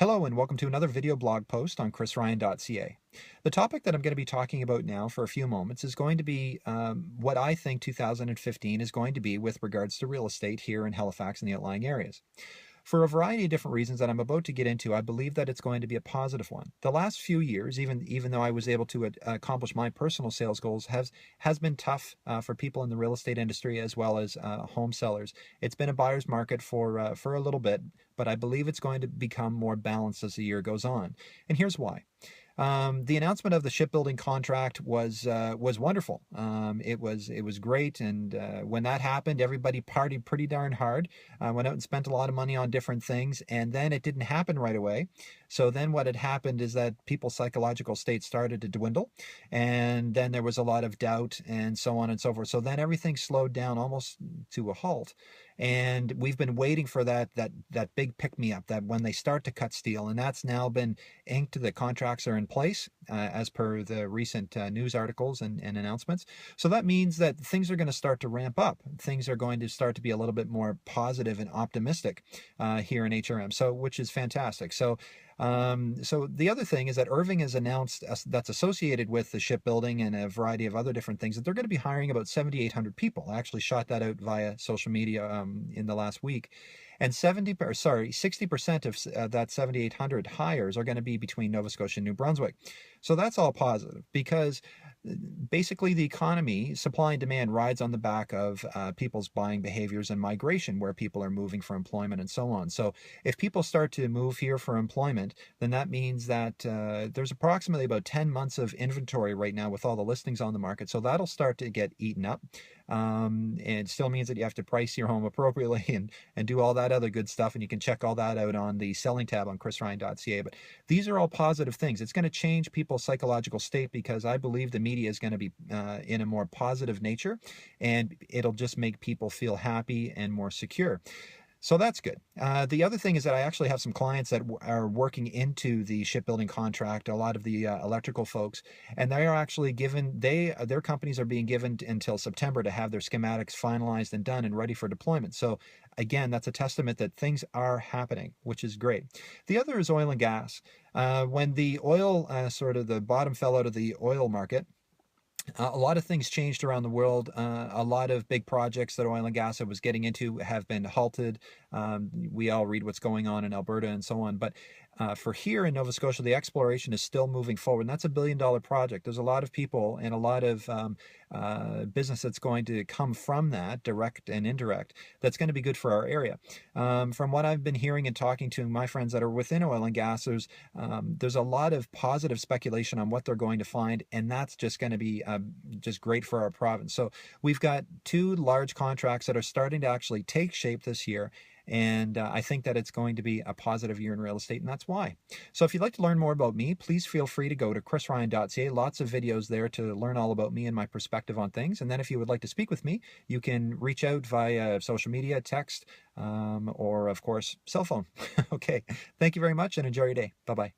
Hello and welcome to another video blog post on chrisryan.ca. The topic that I'm going to be talking about now for a few moments is going to be what I think 2015 is going to be with regards to real estate here in Halifax and the outlying areas. For a variety of different reasons that I'm about to get into, I believe that it's going to be a positive one. The last few years, even though I was able to accomplish my personal sales goals, has been tough for people in the real estate industry as well as home sellers. It's been a buyer's market for a little bit, but I believe it's going to become more balanced as the year goes on. And here's why. The announcement of the shipbuilding contract was wonderful. It was great, and when that happened, everybody partied pretty darn hard. Went out and spent a lot of money on different things, and then it didn't happen right away. So then what had happened is that people's psychological state started to dwindle, and then there was a lot of doubt and so on and so forth. So then everything slowed down almost to a halt. And we've been waiting for that big pick-me-up, that when they start to cut steel, and that's now been inked. The contracts are in place as per the recent news articles and announcements. So that means that things are going to start to ramp up. Things are going to start to be a little bit more positive and optimistic here in HRM, which is fantastic. So the other thing is that Irving has announced that's associated with the shipbuilding and a variety of other different things that they're going to be hiring about 7,800 people. I actually shot that out via social media in the last week. And 60% of that 7,800 hires are going to be between Nova Scotia and New Brunswick. So that's all positive because basically the economy, supply and demand, rides on the back of people's buying behaviors and migration, where people are moving for employment and so on. So if people start to move here for employment, then that means that there's approximately about 10 months of inventory right now with all the listings on the market. So that'll start to get eaten up. And it still means that you have to price your home appropriately and do all that other good stuff. And you can check all that out on the selling tab on chrisryan.ca. But these are all positive things. It's going to change people's psychological state because I believe the media is going to be in a more positive nature, and it'll just make people feel happy and more secure. So that's good. The other thing is that I actually have some clients that are working into the shipbuilding contract, a lot of the electrical folks, and they are actually given, their companies are being given until September to have their schematics finalized and done and ready for deployment. So again, that's a testament that things are happening, which is great. The other is oil and gas. When the oil, sort of the bottom fell out of the oil market, a lot of things changed around the world. A lot of big projects that oil and gas was getting into have been halted. We all read what's going on in Alberta and so on. But for here in Nova Scotia, the exploration is still moving forward. And that's $1 billion project. There's a lot of people and a lot of business that's going to come from that, direct and indirect, that's going to be good for our area. From what I've been hearing and talking to my friends that are within oil and gas, there's a lot of positive speculation on what they're going to find, and that's just going to be just great for our province. So we've got 2 large contracts that are starting to actually take shape this year. And I think that it's going to be a positive year in real estate, and that's why. So if you'd like to learn more about me, please feel free to go to chrisryan.ca. Lots of videos there to learn all about me and my perspective on things. And then if you would like to speak with me, you can reach out via social media, text, or of course, cell phone. Okay. Thank you very much and enjoy your day. Bye-bye.